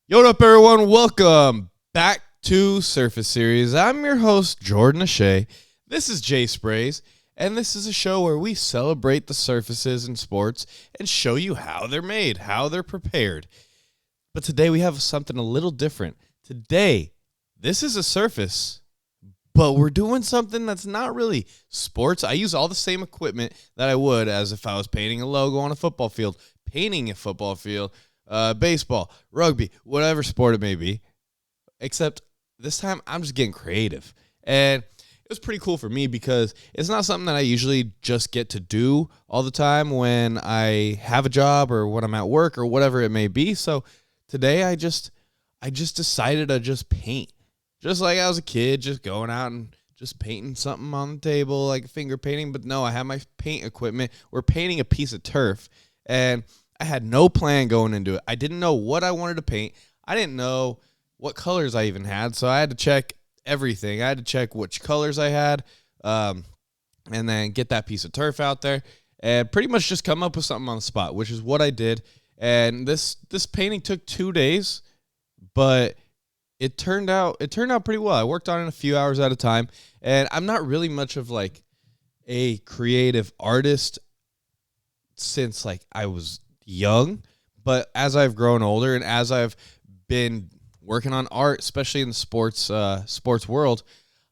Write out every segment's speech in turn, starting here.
Yo, what up, everyone? Welcome back to Surface Series. I'm your host, Jordan O'Shea. This is j.sprays, and this is a show where we celebrate the surfaces in sports and show you how they're made, how they're prepared. But today we have something a little different. Today, this is a surface, but we're doing something that's not really sports. I use all the same equipment that I would as if I was painting a logo on a football field, painting a football field, baseball, rugby, whatever sport it may be, except this time I'm just getting creative. And it was pretty cool for me because it's not something that I usually just get to do all the time when I have a job or when I'm at work or whatever it may be. So today I just decided to just paint. Just like I was a kid, just going out and just painting something on the table, like finger painting. But no, I have my paint equipment. We're painting a piece of turf, and I had no plan going into it. I didn't know what I wanted to paint. I didn't know what colors I even had, so I had to check everything. I had to check which colors I had, and then get that piece of turf out there, and pretty much just come up with something on the spot, which is what I did. And this painting took 2 days, but it turned out pretty well. I worked on it a few hours at a time, and I'm not really much of like a creative artist since like I was young, but as I've grown older and as I've been working on art, especially in the sports world,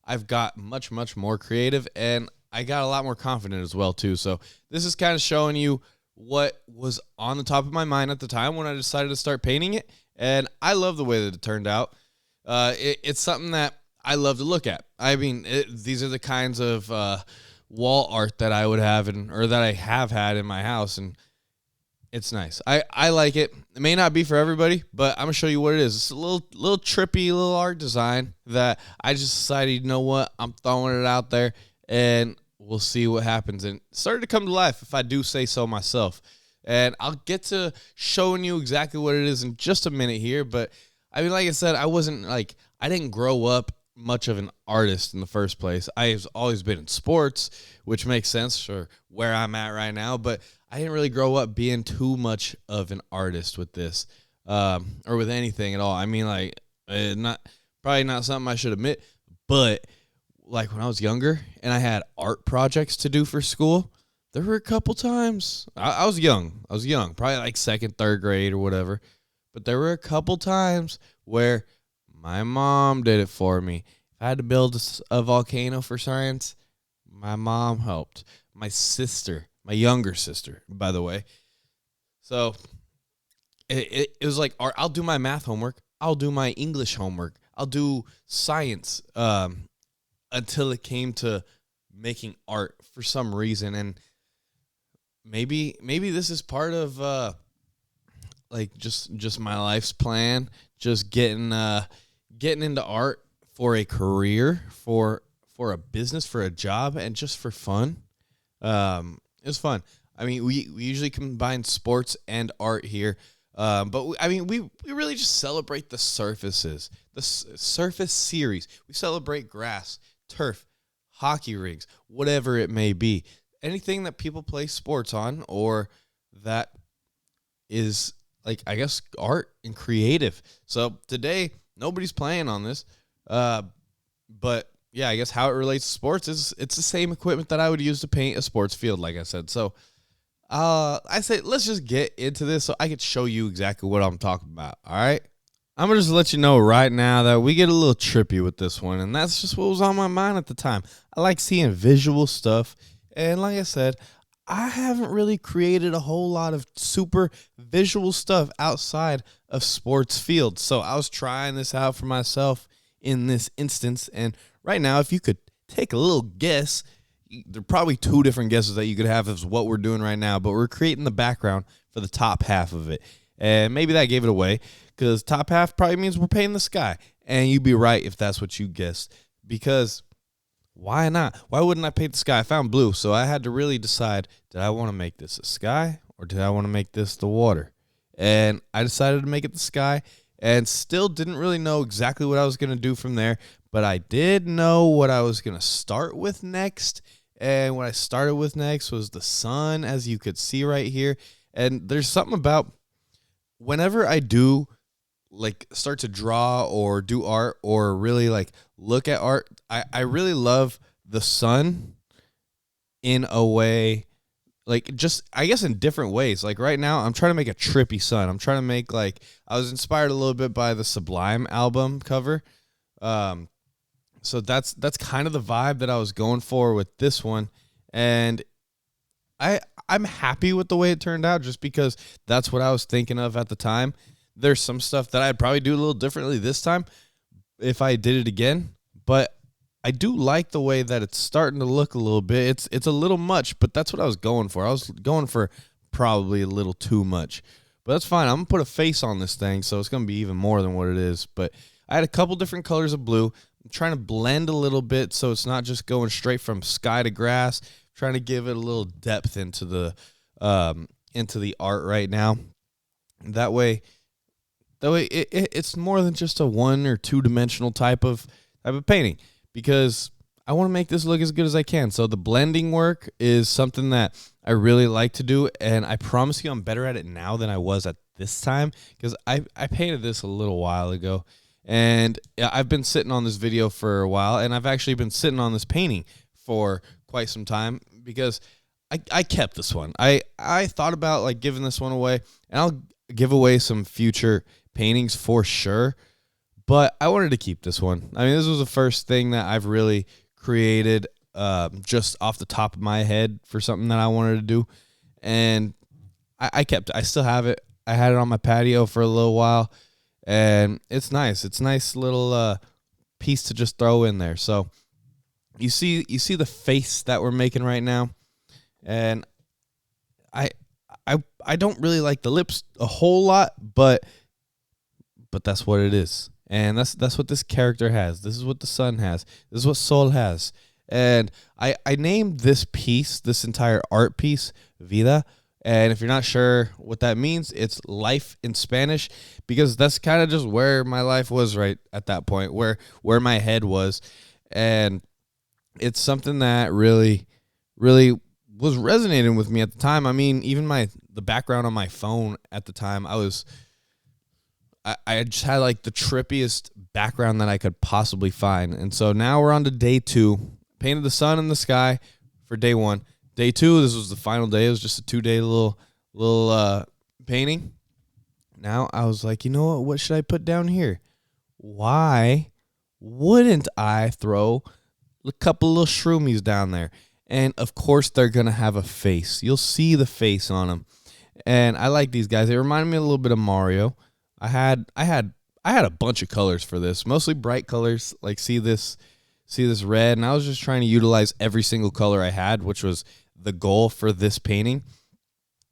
I've got much more creative, and I got a lot more confident as well too. So this is kind of showing you what was on the top of my mind at the time when I decided to start painting it, and I love the way that it turned out. It's something that I love to look at. I mean, these are the kinds of wall art that I would have or that I have had in my house, and it's nice. I like it. It may not be for everybody, but I'm going to show you what it is. It's a little trippy, little art design that I just decided, you know what, I'm throwing it out there, and we'll see what happens. And it started to come to life, if I do say so myself. And I'll get to showing you exactly what it is in just a minute here. But, I mean, like I said, I didn't grow up much of an artist in the first place. I've always been in sports, which makes sense for where I'm at right now, but I didn't really grow up being too much of an artist with this, or with anything at all. I mean, like, probably not something I should admit, but like when I was younger and I had art projects to do for school, there were a couple times I was young, probably like second, third grade or whatever, but there were a couple times where my mom did it for me. If I had to build a volcano for science, my mom helped. My sister, my younger sister, by the way. So it was like, I'll do my math homework. I'll do my English homework. I'll do science until it came to making art for some reason. And maybe this is part of like just my life's plan, just getting into art for a career, for a business, for a job, and just for fun. It was fun. I mean, we usually combine sports and art here, but we really just celebrate the surfaces, the surface series. We celebrate grass, turf, hockey rinks, whatever it may be, anything that people play sports on, or that is like, I guess, art and creative. So today, nobody's playing on this, but yeah, I guess how it relates to sports is it's the same equipment that I would use to paint a sports field, like I said. So I say let's just get into this so I could show you exactly what I'm talking about, all right? I'm going to just let you know right now that we get a little trippy with this one, and that's just what was on my mind at the time. I like seeing visual stuff, and like I said, I haven't really created a whole lot of super visual stuff outside of sports fields. So I was trying this out for myself in this instance. And right now, if you could take a little guess, there are probably two different guesses that you could have as what we're doing right now. But we're creating the background for the top half of it. And maybe that gave it away, because top half probably means we're painting the sky. And you'd be right if that's what you guessed, because why not? Why wouldn't I paint the sky? I found blue, so I had to really decide, did I want to make this a sky or did I want to make this the water? And I decided to make it the sky, and still didn't really know exactly what I was going to do from there, but I did know what I was going to start with next. And what I started with next was the sun, as you could see right here. And there's something about whenever I do like start to draw or do art or really like look at art, I really love the sun in a way, like just I guess in different ways. Like right now I'm trying to make a trippy sun. I'm trying to make like, I was inspired a little bit by the Sublime album cover. Um so that's kind of the vibe that I was going for with this one. And I'm happy with the way it turned out just because that's what I was thinking of at the time. There's some stuff that I'd probably do a little differently this time if I did it again, but I do like the way that it's starting to look a little bit. It's a little much, but that's what I was going for. I was going for probably a little too much. But that's fine. I'm going to put a face on this thing, so it's going to be even more than what it is. But I had a couple different colors of blue. I'm trying to blend a little bit so it's not just going straight from sky to grass. Trying to give it a little depth into the art right now. That way it's more than just a 1 or 2 dimensional type of painting, because I want to make this look as good as I can. So the blending work is something that I really like to do, and I promise you I'm better at it now than I was at this time, because I painted this a little while ago, and I've been sitting on this video for a while, and I've actually been sitting on this painting for quite some time because I kept this one. I thought about like giving this one away, and I'll give away some future paintings for sure, but I wanted to keep this one. I mean, this was the first thing that I've really created just off the top of my head for something that I wanted to do, and I kept it. I still have it. I had it on my patio for a little while, and it's nice. It's a nice little piece to just throw in there. So you see the face that we're making right now, and I don't really like the lips a whole lot, but that's what it is, and that's what this character has. This is what the sun has. This is what Sol has, and I named this piece, this entire art piece, Vida. And if you're not sure what that means, it's life in Spanish, because that's kind of just where my life was right at that point, where my head was, and it's something that really, really was resonating with me at the time. I mean, even the background on my phone at the time, I just had like the trippiest background that I could possibly find. And so now we're on to day 2. Painted the sun and the sky for day 1. Day 2, this was the final day. It was just a 2-day little painting. Now I was like, you know what should I put down here? Why wouldn't I throw a couple little shroomies down there? And of course they're going to have a face. You'll see the face on them. And I like these guys. They remind me a little bit of Mario. I had a bunch of colors for this, mostly bright colors. Like see this red, and I was just trying to utilize every single color I had, which was the goal for this painting.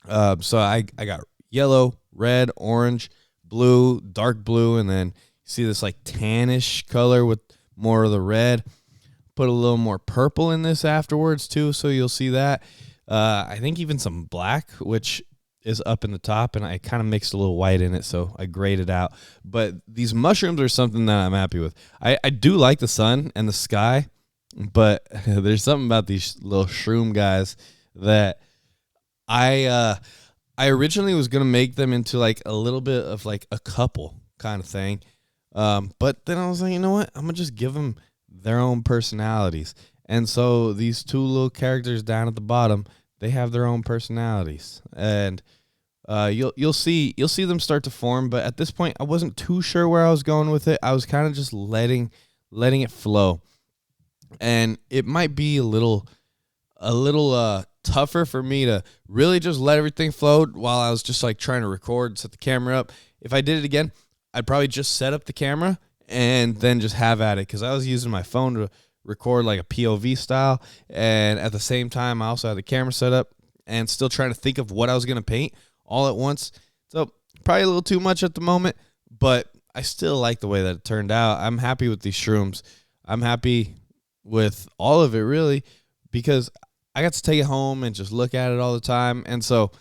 So I got yellow, red, orange, blue, dark blue, and then you see this like tannish color with more of the red. Put a little more purple in this afterwards too, so you'll see that. I think even some black, which is up in the top, and I kind of mixed a little white in it, so I grayed it out. But these mushrooms are something that I'm happy with. I do like the sun and the sky, but there's something about these little shroom guys that I originally was going to make them into like a little bit of like a couple kind of thing. But then I was like, you know what? I'm going to just give them their own personalities. And so these 2 little characters down at the bottom, they have their own personalities, and you'll see them start to form. But at this point, I wasn't too sure where I was going with it. I was kind of just letting it flow, and it might be a little tougher for me to really just let everything flow while I was just like trying to record, set the camera up. If I did it again, I'd probably just set up the camera and then just have at it, because I was using my phone to record like a POV style, and at the same time I also had the camera set up and still trying to think of what I was going to paint all at once. So probably a little too much at the moment, but I still like the way that it turned out. I'm happy with these shrooms. I'm happy with all of it, really, because I got to take it home and just look at it all the time. And so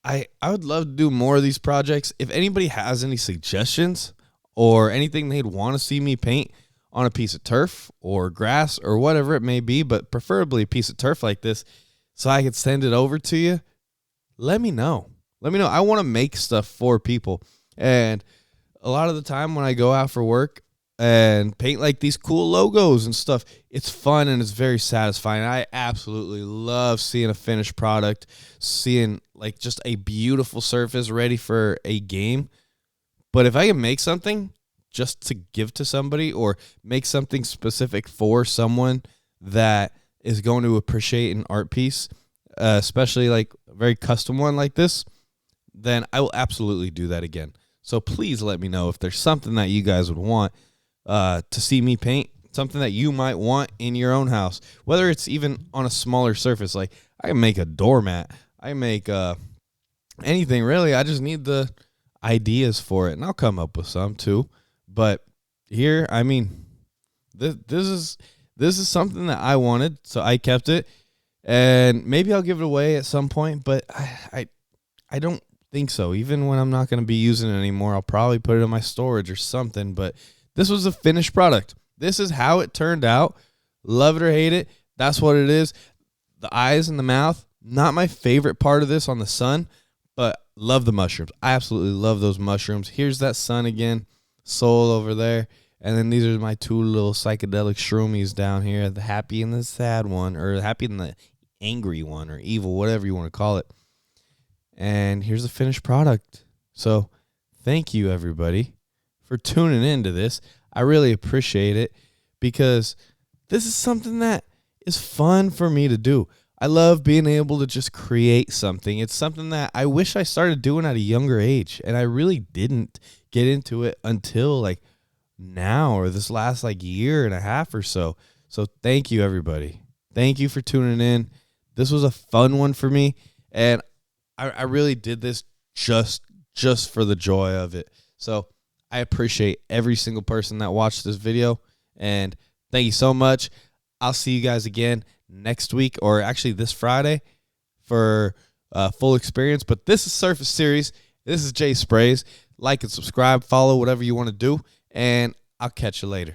I would love to do more of these projects. If anybody has any suggestions or anything they'd want to see me paint on a piece of turf or grass or whatever it may be, but preferably a piece of turf like this, so I could send it over to you, let me know. I want to make stuff for people. And a lot of the time when I go out for work and paint like these cool logos and stuff, it's fun and it's very satisfying. I absolutely love seeing a finished product, seeing like just a beautiful surface ready for a game. But if I can make something just to give to somebody or make something specific for someone that is going to appreciate an art piece, especially like a very custom one like this, then I will absolutely do that again. So please let me know if there's something that you guys would want to see me paint, something that you might want in your own house, whether it's even on a smaller surface. Like I can make a doormat, I make anything really. I just need the ideas for it, and I'll come up with some too. But here, I mean, this is something that I wanted, so I kept it, and maybe I'll give it away at some point. But I don't think so. Even when I'm not going to be using it anymore, I'll probably put it in my storage or something. But this was a finished product. This is how it turned out. Love it or hate it, that's what it is. The eyes and the mouth, not my favorite part of this on the sun, but love the mushrooms. I absolutely love those mushrooms. Here's that sun again, soul over there. And then these are my two little psychedelic shroomies down here, the happy and the sad one, or the happy and the angry one, or evil, whatever you want to call it. And here's the finished product. So thank you, everybody, for tuning into this. I really appreciate it because this is something that is fun for me to do. I love being able to just create something. It's something that I wish I started doing at a younger age, and I really didn't get into it until like now or this last like year and a half or so. So thank you, everybody. Thank you for tuning in. This was a fun one for me, and I really did this just for the joy of it. So I appreciate every single person that watched this video, and thank you so much. I'll see you guys again next week, or actually this Friday, for full experience. But this is Surface Series. This is J.Sprays. Like and subscribe, follow, whatever you want to do, and I'll catch you later.